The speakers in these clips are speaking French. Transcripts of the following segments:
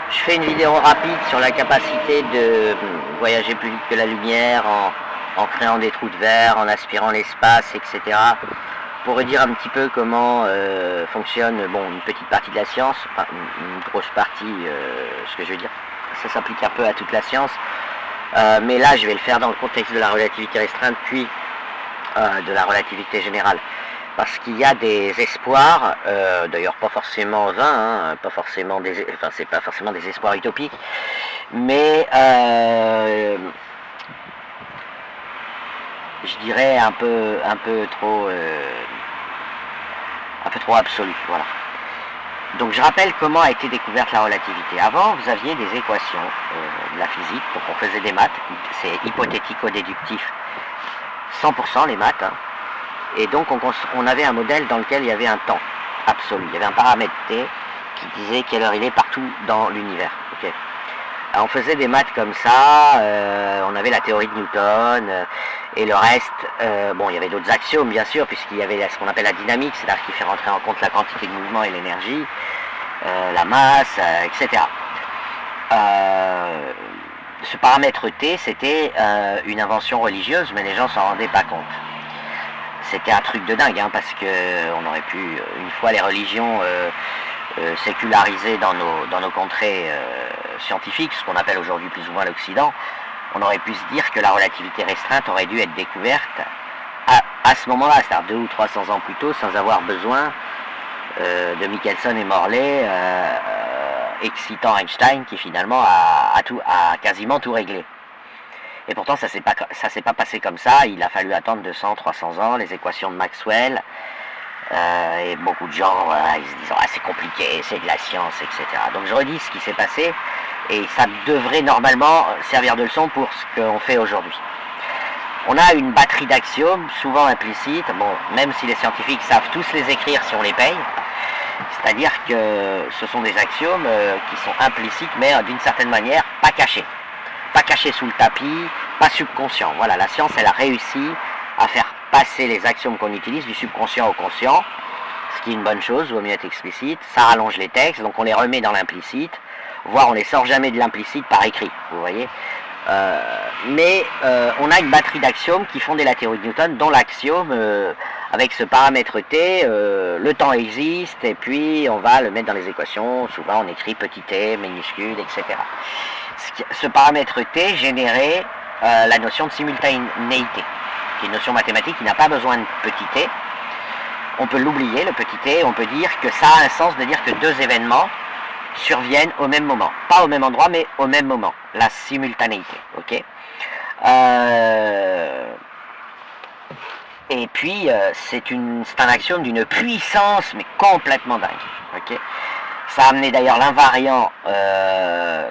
Je fais une vidéo rapide sur la capacité de voyager plus vite que la lumière en créant des trous de verre, en aspirant l'espace, etc. Pour dire un petit peu comment fonctionne une petite partie de la science, enfin une grosse partie, ce que je veux dire, ça s'applique un peu à toute la science. Mais là, je vais le faire dans le contexte de la relativité restreinte, puis de la relativité générale. Parce qu'il y a des espoirs, d'ailleurs pas forcément vains, pas forcément c'est pas forcément des espoirs utopiques, mais je dirais un peu trop absolu, voilà. Donc je rappelle comment a été découverte la relativité. Avant, vous aviez des équations de la physique, donc on faisait des maths, c'est hypothético-déductif, 100% les maths, hein. Et donc on avait un modèle dans lequel il y avait un temps absolu, il y avait un paramètre T qui disait quelle heure il est partout dans l'univers. Okay. Alors on faisait des maths comme ça, on avait la théorie de Newton, et le reste, il y avait d'autres axiomes bien sûr, puisqu'il y avait ce qu'on appelle la dynamique, c'est-à-dire qui fait rentrer en compte la quantité de mouvement et l'énergie, la masse, etc. Ce paramètre T, c'était une invention religieuse, mais les gens s'en rendaient pas compte. C'était un truc de dingue, hein, parce que on aurait pu, une fois les religions sécularisées dans nos contrées scientifiques, ce qu'on appelle aujourd'hui plus ou moins l'Occident, on aurait pu se dire que la relativité restreinte aurait dû être découverte à ce moment-là, c'est-à-dire 200 ou 300 ans plus tôt, sans avoir besoin de Michelson et Morley excitant Einstein, qui finalement a quasiment tout réglé. Et pourtant, ça s'est pas passé comme ça. Il a fallu attendre 200, 300 ans, les équations de Maxwell. Et beaucoup de gens, ils se disent « Ah, c'est compliqué, c'est de la science, etc. » Donc je redis ce qui s'est passé, et ça devrait normalement servir de leçon pour ce qu'on fait aujourd'hui. On a une batterie d'axiomes, souvent implicites, même si les scientifiques savent tous les écrire si on les paye. C'est-à-dire que ce sont des axiomes qui sont implicites, mais d'une certaine manière, pas cachés. Pas caché sous le tapis, pas subconscient. Voilà, la science, elle a réussi à faire passer les axiomes qu'on utilise du subconscient au conscient, ce qui est une bonne chose, vaut mieux être explicite. Ça rallonge les textes, donc on les remet dans l'implicite, voire on les sort jamais de l'implicite par écrit, vous voyez. Mais on a une batterie d'axiomes qui fondaient la théorie de Newton, dont l'axiome, avec ce paramètre T, le temps existe, et puis on va le mettre dans les équations, souvent on écrit petit t, minuscule, etc. Ce paramètre T générait la notion de simultanéité, qui est une notion mathématique qui n'a pas besoin de petit t. On peut l'oublier, le petit t, on peut dire que ça a un sens de dire que deux événements surviennent au même moment. Pas au même endroit, mais au même moment. La simultanéité, ok. Et puis, c'est un axiome d'une puissance, mais complètement dingue, ok. Ça a amené d'ailleurs l'invariant,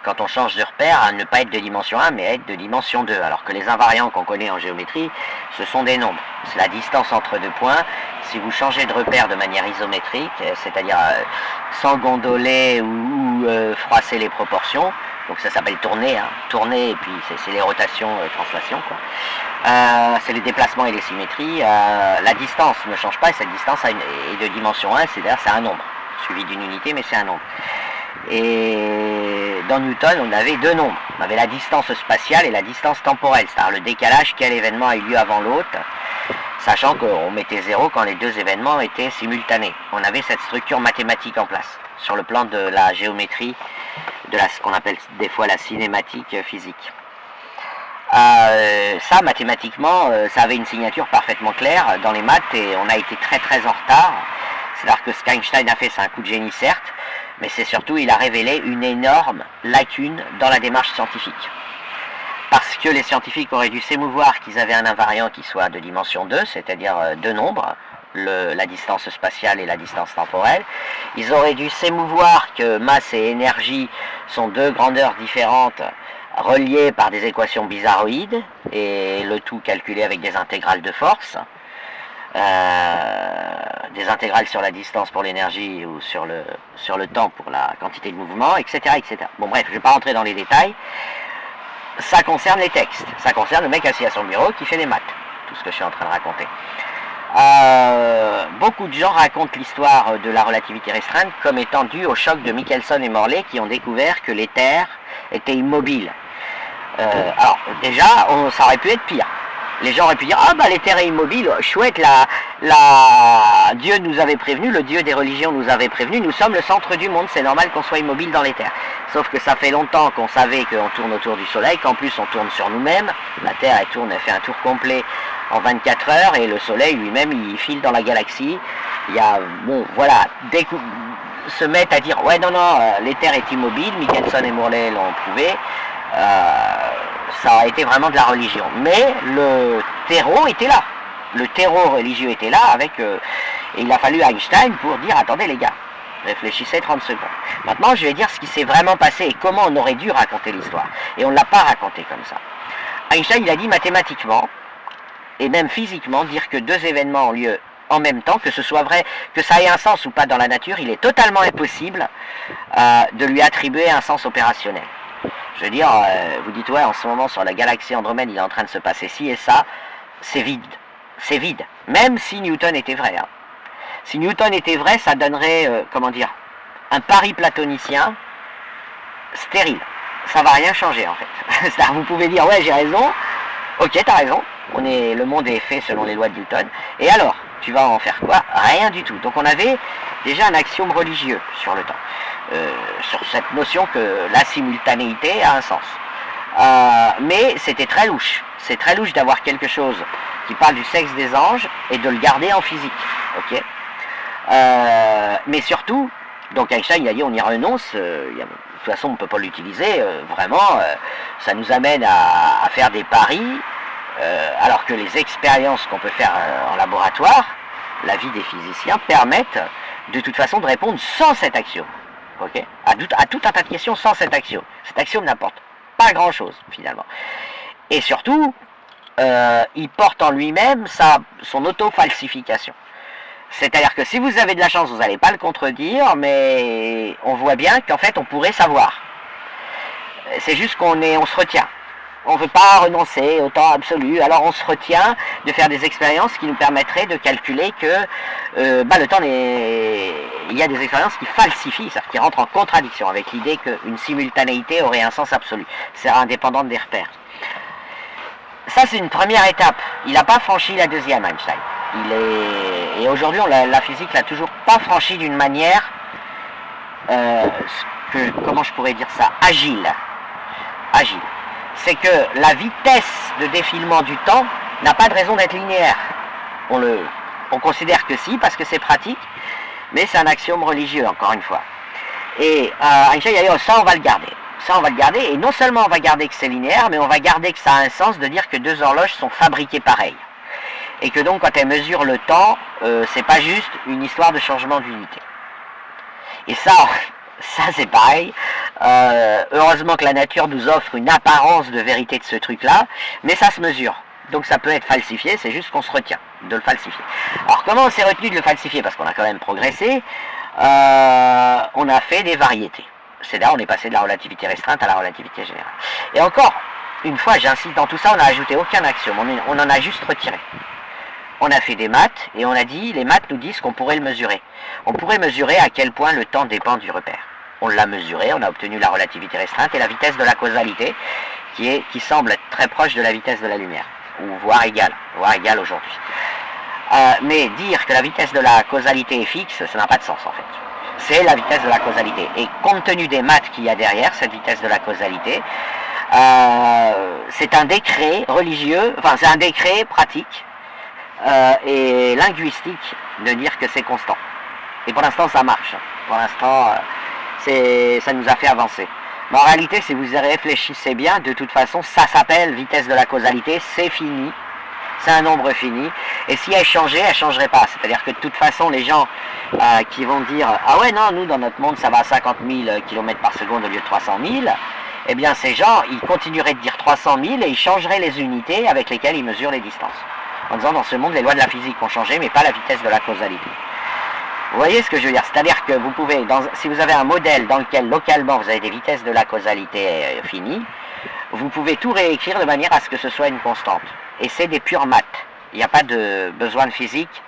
quand on change de repère, à ne pas être de dimension 1, mais à être de dimension 2. Alors que les invariants qu'on connaît en géométrie, ce sont des nombres. C'est la distance entre deux points. Si vous changez de repère de manière isométrique, c'est-à-dire sans gondoler ou froisser les proportions, donc ça s'appelle tourner, hein, tourner, et puis c'est les rotations, translation, quoi. C'est les déplacements et les symétries. La distance ne change pas, et cette distance est de dimension 1, c'est-à-dire c'est un nombre, suivi d'une unité, mais c'est un nombre. Et dans Newton, on avait deux nombres. On avait la distance spatiale et la distance temporelle, c'est-à-dire le décalage, quel événement a eu lieu avant l'autre, sachant qu'on mettait 0 quand les deux événements étaient simultanés. On avait cette structure mathématique en place, sur le plan de la géométrie, de ce qu'on appelle des fois la cinématique physique. Ça, mathématiquement, ça avait une signature parfaitement claire dans les maths, et on a été très très en retard. C'est-à-dire que ce qu'Einstein a fait, c'est un coup de génie, certes, mais c'est surtout, il a révélé une énorme lacune dans la démarche scientifique. Parce que les scientifiques auraient dû s'émouvoir qu'ils avaient un invariant qui soit de dimension 2, c'est-à-dire deux nombres, la distance spatiale et la distance temporelle. Ils auraient dû s'émouvoir que masse et énergie sont deux grandeurs différentes, reliées par des équations bizarroïdes, et le tout calculé avec des intégrales de force. Des intégrales sur la distance pour l'énergie ou sur le temps pour la quantité de mouvement, etc., etc. Bon bref, je ne vais pas rentrer dans les détails. Ça concerne les textes, ça concerne le mec assis à son bureau qui fait des maths, tout ce que je suis en train de raconter. Beaucoup de gens racontent l'histoire de la relativité restreinte comme étant due au choc de Michelson et Morley qui ont découvert que l'éther était immobile. Alors déjà, ça aurait pu être pire. Les gens auraient pu dire, ah bah l'éther est immobile, chouette, Dieu nous avait prévenu, le Dieu des religions nous avait prévenu, nous sommes le centre du monde, c'est normal qu'on soit immobile dans l'éther. Sauf que ça fait longtemps qu'on savait qu'on tourne autour du soleil, qu'en plus on tourne sur nous-mêmes, la Terre elle fait un tour complet en 24 heures, et le soleil lui-même il file dans la galaxie. Il y a, bon voilà, se mettent à dire, ouais non, l'éther est immobile, Michelson et Morley l'ont prouvé, ça a été vraiment de la religion. Mais le terreau était là. Le terreau religieux était là et il a fallu Einstein pour dire, attendez les gars, réfléchissez 30 secondes. Maintenant, je vais dire ce qui s'est vraiment passé et comment on aurait dû raconter l'histoire. Et on ne l'a pas raconté comme ça. Einstein, il a dit mathématiquement, et même physiquement, dire que deux événements ont lieu en même temps, que ce soit vrai, que ça ait un sens ou pas dans la nature, il est totalement impossible de lui attribuer un sens opérationnel. Je veux dire, vous dites, ouais, en ce moment, sur la galaxie Andromède, il est en train de se passer ci et ça, c'est vide. C'est vide. Même si Newton était vrai. Hein. Si Newton était vrai, ça donnerait, comment dire, un pari platonicien stérile. Ça va rien changer, en fait. Vous pouvez dire, ouais, j'ai raison. Ok, t'as raison. Le monde est fait selon les lois de Newton. Et alors, tu vas en faire quoi? Rien du tout. Donc on avait déjà un axiome religieux sur le temps. Sur cette notion que la simultanéité a un sens. Mais c'était très louche. C'est très louche d'avoir quelque chose qui parle du sexe des anges et de le garder en physique. Ok. Mais surtout, donc Einstein il a dit on y renonce, de toute façon on ne peut pas l'utiliser, vraiment, ça nous amène à faire des paris, alors que les expériences qu'on peut faire en laboratoire, la vie des physiciens, permettent de toute façon de répondre sans cet axiome. Okay, à tout un tas de questions sans cet axiome. Cet axiome n'apporte pas grand-chose, finalement. Et surtout, il porte en lui-même son auto-falsification. C'est-à-dire que si vous avez de la chance, vous n'allez pas le contredire, mais on voit bien qu'en fait, on pourrait savoir. C'est juste qu'on se retient. On ne veut pas renoncer au temps absolu, alors on se retient de faire des expériences qui nous permettraient de calculer que le temps il y a des expériences qui falsifient, c'est-à-dire qui rentrent en contradiction avec l'idée qu'une simultanéité aurait un sens absolu, c'est indépendante des repères. Ça c'est une première étape, il n'a pas franchi la deuxième Einstein. Et aujourd'hui la physique l'a toujours pas franchi d'une manière, comment je pourrais dire ça, agile. C'est que la vitesse de défilement du temps n'a pas de raison d'être linéaire. On considère que si, parce que c'est pratique, mais c'est un axiome religieux, encore une fois. Et Einstein a dit, oh, ça on va le garder. Ça on va le garder, et non seulement on va garder que c'est linéaire, mais on va garder que ça a un sens de dire que deux horloges sont fabriquées pareilles. Et que donc quand elles mesurent le temps, c'est pas juste une histoire de changement d'unité. Et ça c'est pareil. Heureusement que la nature nous offre une apparence de vérité de ce truc-là, mais ça se mesure. Donc ça peut être falsifié, c'est juste qu'on se retient de le falsifier. Alors comment on s'est retenu de le falsifier? Parce qu'on a quand même progressé. On a fait des variétés. C'est là on est passé de la relativité restreinte à la relativité générale. Et encore, une fois, j'insiste, dans tout ça, on n'a ajouté aucun axiome, on en a juste retiré. On a fait des maths, et on a dit, les maths nous disent qu'on pourrait le mesurer. On pourrait mesurer à quel point le temps dépend du repère. On l'a mesuré, on a obtenu la relativité restreinte et la vitesse de la causalité, qui semble être très proche de la vitesse de la lumière, ou voire égale aujourd'hui. Mais dire que la vitesse de la causalité est fixe, ça n'a pas de sens en fait. C'est la vitesse de la causalité. Et compte tenu des maths qu'il y a derrière, cette vitesse de la causalité, c'est un décret religieux, enfin c'est un décret pratique et linguistique de dire que c'est constant. Et pour l'instant ça marche. Pour l'instant ça nous a fait avancer. Mais en réalité, si vous y réfléchissez bien, de toute façon, ça s'appelle vitesse de la causalité, c'est fini. C'est un nombre fini, et si elle changeait, elle ne changerait pas. C'est-à-dire que de toute façon, les gens qui vont dire « Ah ouais, non, nous, dans notre monde, ça va à 50 000 km par seconde au lieu de 300 000 », eh bien, ces gens, ils continueraient de dire 300 000 et ils changeraient les unités avec lesquelles ils mesurent les distances. En disant, dans ce monde, les lois de la physique ont changé, mais pas la vitesse de la causalité. Vous voyez ce que je veux dire? C'est-à-dire que vous pouvez, si vous avez un modèle dans lequel, localement, vous avez des vitesses de la causalité finies, vous pouvez tout réécrire de manière à ce que ce soit une constante. Et c'est des pures maths. Il n'y a pas de besoin de physique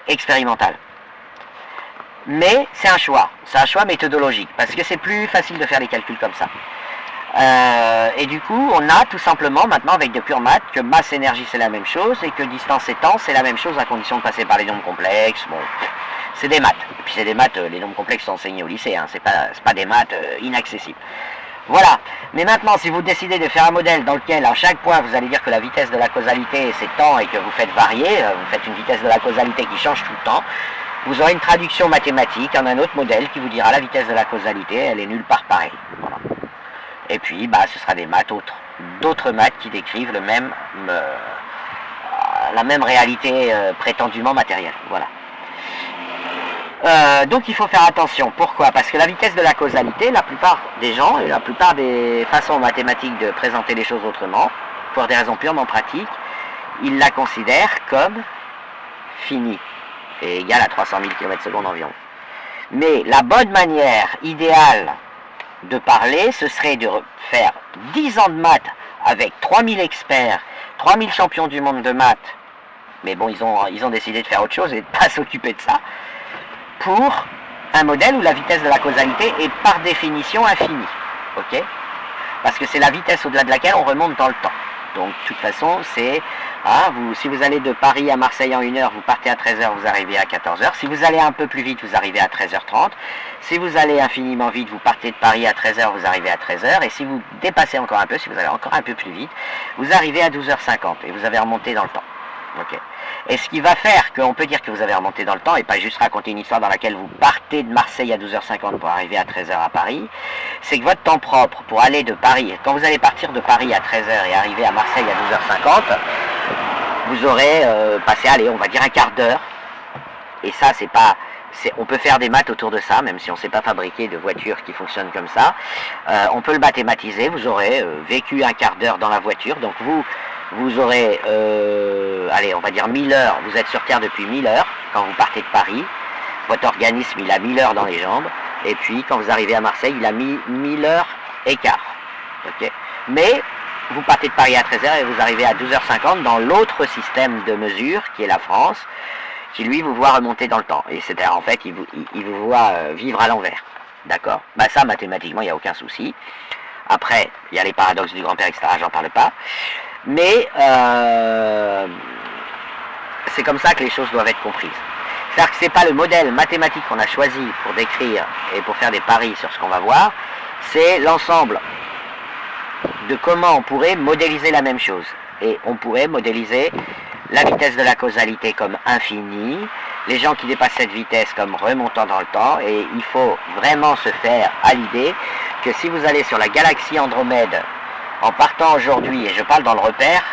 expérimental. Mais c'est un choix méthodologique, parce que c'est plus facile de faire des calculs comme ça. Et du coup, on a tout simplement maintenant avec de pures maths que masse énergie c'est la même chose et que distance et temps c'est la même chose à condition de passer par les nombres complexes. Bon, c'est des maths. Et puis c'est des maths, les nombres complexes sont enseignés au lycée, hein, c'est pas des maths inaccessibles. Voilà. Mais maintenant, si vous décidez de faire un modèle dans lequel à chaque point vous allez dire que la vitesse de la causalité c'est temps et que vous faites varier, vous faites une vitesse de la causalité qui change tout le temps, vous aurez une traduction mathématique en un autre modèle qui vous dira la vitesse de la causalité, elle est nulle part pareille. Voilà. Et puis, ce sera des maths d'autres maths qui décrivent la même réalité prétendument matérielle. Voilà. Donc il faut faire attention. Pourquoi? Parce que la vitesse de la causalité, la plupart des gens et la plupart des façons mathématiques de présenter les choses autrement, pour des raisons purement pratiques, ils la considèrent comme finie et égale à 300 000 km/s environ. Mais la bonne manière idéale de parler, ce serait de faire 10 ans de maths avec 3000 experts, 3000 champions du monde de maths, mais bon, ils ont décidé de faire autre chose et de ne pas s'occuper de ça, pour un modèle où la vitesse de la causalité est par définition infinie, ok? Parce que c'est la vitesse au-delà de laquelle on remonte dans le temps. Donc, de toute façon, c'est... si vous allez de Paris à Marseille en 1 heure, vous partez à 13 h, vous arrivez à 14 h. Si vous allez un peu plus vite, vous arrivez à 13 h 30. Si vous allez infiniment vite, vous partez de Paris à 13 h, vous arrivez à 13 h. Et si vous dépassez encore un peu, si vous allez encore un peu plus vite, vous arrivez à 12 h 50 et vous avez remonté dans le temps. Okay. Et ce qui va faire qu'on peut dire que vous avez remonté dans le temps et pas juste raconter une histoire dans laquelle vous partez de Marseille à 12 h 50 pour arriver à 13 h à Paris, c'est que votre temps propre pour aller de Paris, quand vous allez partir de Paris à 13 h et arriver à Marseille à 12 h 50, vous aurez passé, allez, on va dire un quart d'heure. Et ça, on peut faire des maths autour de ça, même si on ne sait pas fabriquer de voitures qui fonctionnent comme ça. On peut le mathématiser, vous aurez vécu un quart d'heure dans la voiture, donc vous aurez, allez, on va dire 1000 heures, vous êtes sur Terre depuis 1000 heures, quand vous partez de Paris, votre organisme, il a 1000 heures dans les jambes, et puis quand vous arrivez à Marseille, il a mis 1000 heures et quart, ok. Mais, vous partez de Paris à 13 h et vous arrivez à 12 h 50 dans l'autre système de mesure, qui est la France, qui lui vous voit remonter dans le temps, et c'est-à-dire en fait, il vous voit vivre à l'envers, d'accord. Ça, mathématiquement, il n'y a aucun souci. Après, il y a les paradoxes du grand-père, etc., j'en parle pas. Mais c'est comme ça que les choses doivent être comprises. C'est-à-dire que ce n'est pas le modèle mathématique qu'on a choisi pour décrire et pour faire des paris sur ce qu'on va voir, c'est l'ensemble de comment on pourrait modéliser la même chose. Et on pourrait modéliser la vitesse de la causalité comme infinie, les gens qui dépassent cette vitesse comme remontant dans le temps, et il faut vraiment se faire à l'idée que si vous allez sur la galaxie Andromède, en partant aujourd'hui, et je parle dans le repère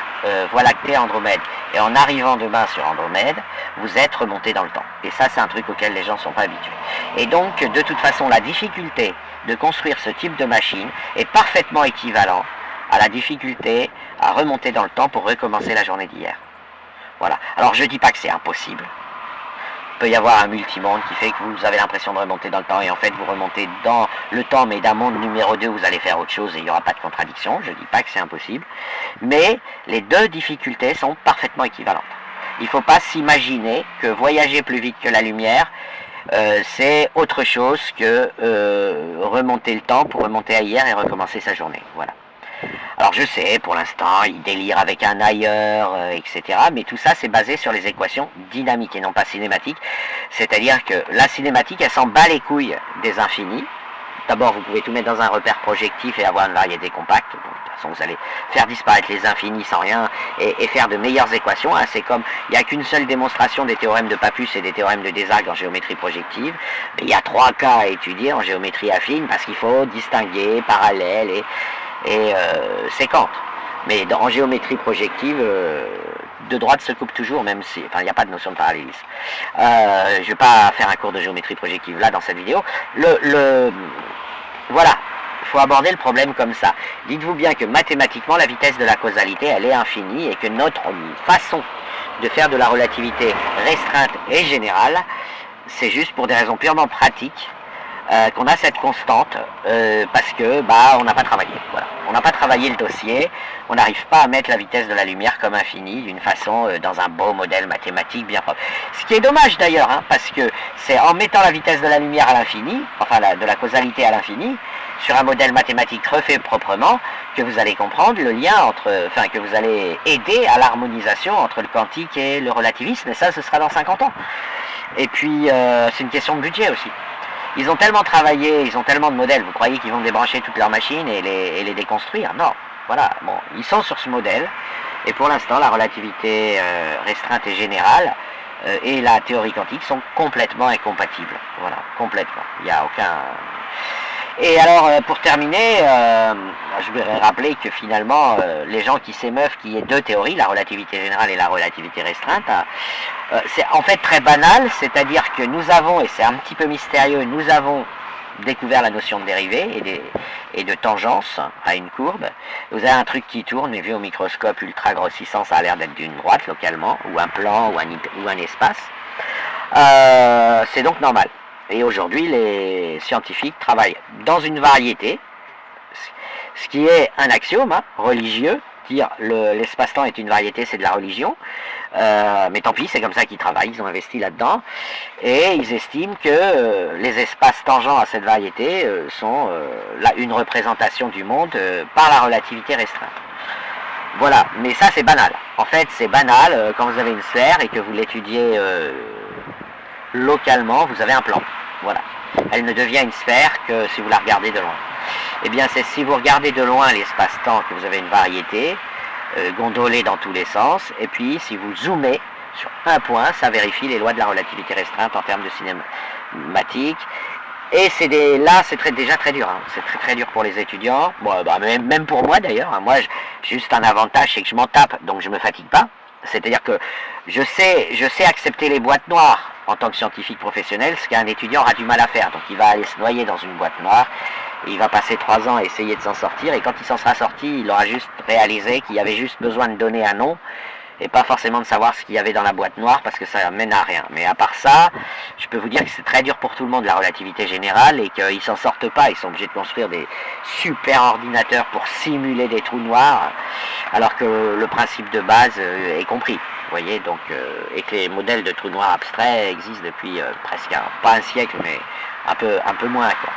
Voie lactée Andromède, et en arrivant demain sur Andromède, vous êtes remonté dans le temps. Et ça, c'est un truc auquel les gens ne sont pas habitués. Et donc, de toute façon, la difficulté de construire ce type de machine est parfaitement équivalent à la difficulté à remonter dans le temps pour recommencer la journée d'hier. Voilà. Alors, je ne dis pas que c'est impossible. Il peut y avoir un multimonde qui fait que vous avez l'impression de remonter dans le temps et en fait vous remontez dans le temps mais d'un monde numéro 2 où vous allez faire autre chose et il n'y aura pas de contradiction. Je ne dis pas que c'est impossible, mais les deux difficultés sont parfaitement équivalentes. Il ne faut pas s'imaginer que voyager plus vite que la lumière c'est autre chose que remonter le temps pour remonter à hier et recommencer sa journée. Voilà. Alors je sais, pour l'instant, il délire avec un ailleurs, etc. Mais tout ça, c'est basé sur les équations dynamiques et non pas cinématiques. C'est-à-dire que la cinématique, elle s'en bat les couilles des infinis. D'abord, vous pouvez tout mettre dans un repère projectif et avoir une variété compacte. Bon, de toute façon, vous allez faire disparaître les infinis sans rien et faire de meilleures équations. Hein. C'est comme, il n'y a qu'une seule démonstration des théorèmes de Pappus et des théorèmes de Desargues en géométrie projective. Mais il y a 3 cas à étudier en géométrie affine parce qu'il faut distinguer parallèle et séquente. Mais en géométrie projective, de droite se coupe toujours, même si, enfin, il n'y a pas de notion de parallélisme. Je ne vais pas faire un cours de géométrie projective là dans cette vidéo. Voilà, il faut aborder le problème comme ça. Dites-vous bien que mathématiquement, la vitesse de la causalité, elle est infinie et que notre façon de faire de la relativité restreinte et générale, c'est juste pour des raisons purement pratiques qu'on a cette constante parce que on n'a pas travaillé. Voilà. On n'a pas travaillé le dossier, on n'arrive pas à mettre la vitesse de la lumière comme infinie d'une façon dans un beau modèle mathématique bien propre. Ce qui est dommage d'ailleurs, hein, parce que c'est en mettant la vitesse de la lumière à l'infini, enfin de la causalité à l'infini, sur un modèle mathématique refait proprement, que vous allez comprendre le lien entre, enfin que vous allez aider à l'harmonisation entre le quantique et le relativisme, et ça ce sera dans 50 ans. Et puis c'est une question de budget aussi. Ils ont tellement travaillé, ils ont tellement de modèles, vous croyez qu'ils vont débrancher toutes leurs machines et les déconstruire? Non, voilà, bon, ils sont sur ce modèle, et pour l'instant la relativité restreinte et générale et la théorie quantique sont complètement incompatibles, voilà, complètement, il n'y a aucun... Et alors, pour terminer, je voudrais rappeler que finalement, les gens qui s'émeuvent qu'il y ait deux théories, la relativité générale et la relativité restreinte, c'est en fait très banal, c'est-à-dire que nous avons, et c'est un petit peu mystérieux, nous avons découvert la notion de dérivée et de tangence à une courbe. Vous avez un truc qui tourne, mais vu au microscope ultra grossissant, ça a l'air d'être d'une droite localement, ou un plan, ou un espace. C'est donc normal. Et aujourd'hui, les scientifiques travaillent dans une variété, ce qui est un axiome religieux, dire l'espace-temps est une variété, c'est de la religion, mais tant pis, c'est comme ça qu'ils travaillent, ils ont investi là-dedans, et ils estiment que les espaces tangents à cette variété sont une représentation du monde par la relativité restreinte. Voilà, mais ça c'est banal. En fait, c'est banal quand vous avez une sphère et que vous l'étudiez localement, vous avez un plan. Voilà. Elle ne devient une sphère que si vous la regardez de loin. Eh bien, c'est si vous regardez de loin l'espace-temps que vous avez une variété, gondolée dans tous les sens, et puis si vous zoomez sur un point, ça vérifie les lois de la relativité restreinte en termes de cinématique. Et là, c'est déjà très dur. Hein. C'est très très dur pour les étudiants. Bon, même pour moi d'ailleurs. Hein. Moi, j'ai juste un avantage, c'est que je m'en tape, donc je me fatigue pas. C'est-à-dire que je sais accepter les boîtes noires en tant que scientifique professionnel, ce qu'un étudiant aura du mal à faire. Donc il va aller se noyer dans une boîte noire, et il va passer 3 ans à essayer de s'en sortir, et quand il s'en sera sorti, il aura juste réalisé qu'il y avait juste besoin de donner un nom, et pas forcément de savoir ce qu'il y avait dans la boîte noire, parce que ça mène à rien. Mais à part ça, je peux vous dire que c'est très dur pour tout le monde, la relativité générale, et qu'ils s'en sortent pas. Ils sont obligés de construire des super ordinateurs pour simuler des trous noirs, alors que le principe de base est compris. Vous voyez, donc, et que les modèles de trous noirs abstraits existent depuis presque pas un siècle, mais un peu moins, quoi.